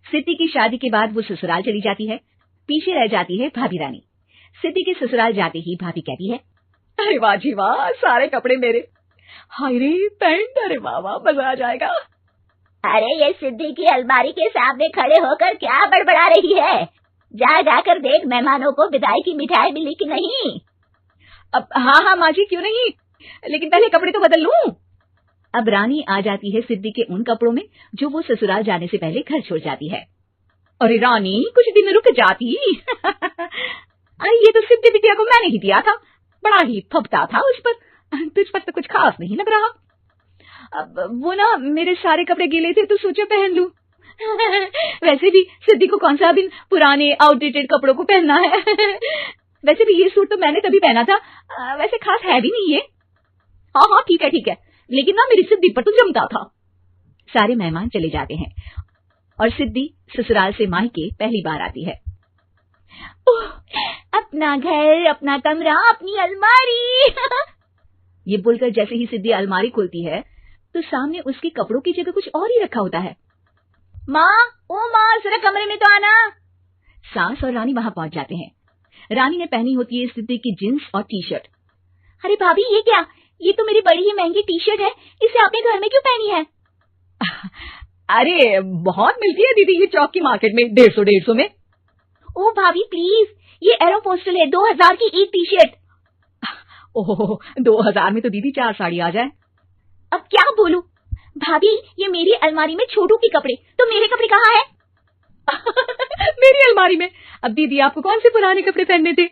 सिद्धि की शादी के बाद वो ससुराल चली जाती है। पीछे रह जाती है भाभी रानी। सिद्धि के ससुराल जाते ही भाभी कहती है, अरे वाह जी वाह, सारे कपड़े मेरे। हाय रे पैंट, अरे वाह वाह, मजा आ जाएगा। अरे ये सिद्धि की अलमारी के सामने खड़े होकर क्या बड़बड़ा रही है? जा जाकर देख मेहमानों को विदाई की मिठाई मिली कि नहीं। अब हाँ माँ जी, क्यों नहीं, लेकिन पहले कपड़े तो बदल लूं। अब रानी आ जाती है सिद्धि के उन कपड़ों में जो वो ससुराल जाने से पहले घर छोड़ जाती है। अरे रानी, कुछ दिन रुक जाती। अरे ये तो सिद्धि बिटिया को मैंने ही दिया था, बड़ा ही फबता था उस पर, तुझ पर तो कुछ खास नहीं लग रहा। अब वो ना मेरे सारे कपड़े गीले थे तो सोचा पहन लूं। वैसे भी सिद्धि को कौन सा दिन पुराने आउटडेटेड कपड़ों को पहनना है। वैसे भी ये सूट तो मैंने तभी पहना था, वैसे खास है भी नहीं ये। हाँ ठीक है, लेकिन ना मेरी सिद्धि पर तो जमता था। सारे मेहमान चले जाते हैं और सिद्धि ससुराल से मायके पहली बार आती है। अपना घर, अपना कमरा, अपनी अलमारी। ये बोलकर जैसे ही सिद्धि अलमारी खोलती है तो सामने उसके कपड़ों की जगह कुछ और ही रखा होता है। माँ, जरा कमरे में तो आना। सास और रानी वहां पहुंच जाते हैं। रानी ने पहनी होती है सिद्धि की जींस और टी शर्ट। अरे भाभी, ये क्या? ये तो मेरी बड़ी ही महंगी टी शर्ट है, इसे आपने घर में क्यों पहनी है? अरे बहुत मिलती है दीदी ये चौक की मार्केट में, 150 में। ओ भाभी प्लीज, ये एरोपोस्टल है, 2000 की एक टी शर्ट। ओह 2000 में तो दीदी 4 साड़ी आ जाए। अब क्या बोलूं भाभी, ये मेरी अलमारी में छोटू के कपड़े, तो मेरे कपड़े कहाँ हैं? मेरी अलमारी में? अब दीदी आपको कौन से पुराने कपड़े पहनने थे?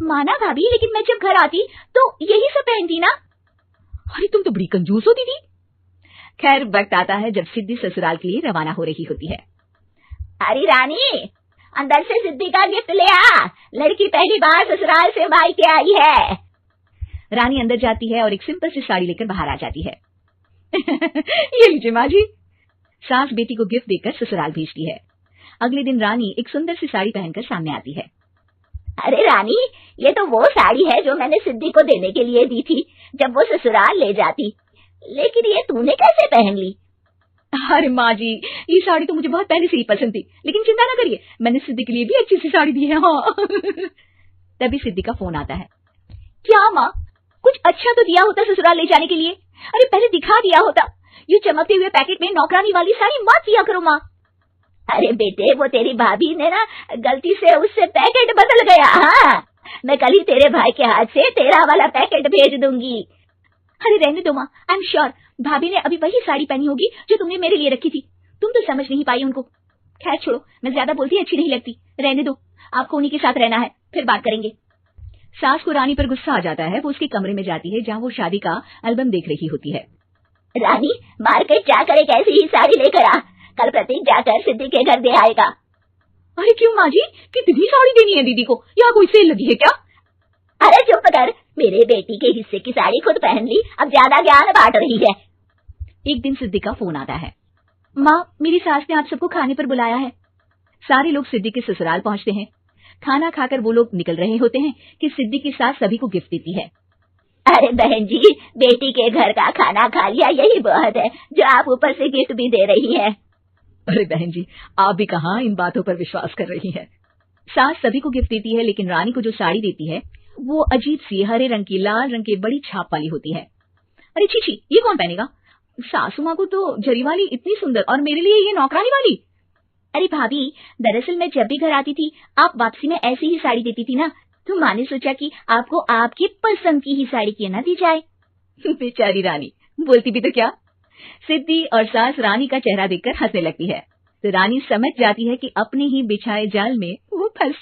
माना भाभी, लेकिन मैं जब घर आती तो यही सब पहनती ना। अरे तुम तो बड़ी कंजूस हो दीदी। खैर वक्त आता है जब सिद्धि ससुराल के लिए रवाना हो रही होती है। अरे रानी, अंदर से सिद्धि का गिफ्ट ले आ, लड़की पहली बार ससुराल से मायके आई है। रानी अंदर जाती है और एक सिंपल सी साड़ी लेकर बाहर आ जाती है। ये लीजिए माँ जी। सास बेटी को गिफ्ट देकर ससुराल भेजती है। अगले दिन रानी एक सुंदर सी साड़ी पहनकर सामने आती है। अरे रानी, ये तो वो साड़ी है जो मैंने सिद्धि को देने के लिए दी थी जब वो ससुराल ले जाती, लेकिन ये तूने कैसे पहन ली? अरे माँ जी, ये साड़ी तो मुझे बहुत पहले से ही पसंद थी, लेकिन चिंता ना करिए, मैंने सिद्धि के लिए भी अच्छी सी साड़ी दी है। हाँ। तभी सिद्धि का फोन आता है। क्या माँ, कुछ अच्छा तो दिया होता ससुराल ले जाने के लिए, अरे पहले दिखा दिया होता। ये चमकते हुए पैकेट में नौकरानी वाली साड़ी मत दिया करो माँ। अरे बेटे, वो तेरी भाभी ने ना गलती से उससे पैकेट बदल गया। हाँ, मैं कल ही तेरे भाई के हाथ से तेरा वाला पैकेट भेज दूंगी। अरे रहने दो माँ, आई एम श्योर भाभी ने अभी वही साड़ी पहनी होगी जो तुमने मेरे लिए रखी थी, तुम तो समझ नहीं पाई उनको। खैर छोड़ो, मैं ज्यादा बोलती अच्छी नहीं लगती, रहने दो, आपको उन्हीं के साथ रहना है, फिर बात करेंगे। सास को रानी पर गुस्सा आ जाता है। वो उसके कमरे में जाती है जहाँ वो शादी का एल्बम देख रही होती है। रानी, मार्केट जाकर एक ऐसी ही साड़ी लेकर आ, कल प्रतीक जाकर सिद्धि के घर दे आएगा। अरे क्यों माँ जी, कितनी साड़ी देनी है दीदी को, यहाँ कोई सेल लगी है क्या? अरे चुप कर, मेरे बेटी के हिस्से की साड़ी खुद पहन ली, अब ज्यादा ज्ञान बांट रही है। एक दिन सिद्धि का फोन आता है। माँ, मेरी सास ने आप सबको खाने पर बुलाया है। सारे लोग सिद्धि के ससुराल पहुंचते हैं। खाना खाकर वो लोग निकल रहे होते हैं कि सिद्धि की सास सभी को गिफ्ट देती है। अरे बहन जी, बेटी के घर का खाना खा लिया, यही बहुत है जो आप ऊपर से गिफ्ट भी दे रही है। अरे बहन जी, आप भी कहाँ इन बातों पर विश्वास कर रही हैं। सास सभी को गिफ्ट देती है, लेकिन रानी को जो साड़ी देती है वो अजीब सी हरे रंग की, लाल रंग की बड़ी छाप वाली होती है। अरे छी, ये कौन पहनेगा? सासू माँ को तो जरी वाली इतनी सुंदर, और मेरे लिए ये नौकरानी वाली। अरे भाभी, दरअसल मैं जब भी घर आती थी आप वापसी में ऐसी ही साड़ी देती थी ना, तो माँ ने सोचा कि आपको आपकी पसंद की ही साड़ी क्यों ना दी जाए। बेचारी रानी, बोलती भी तो क्या। सिद्धि और सास रानी का चेहरा देखकर हंसने लगती है, तो रानी समझ जाती है कि अपने ही बिछाए जाल में वो फंस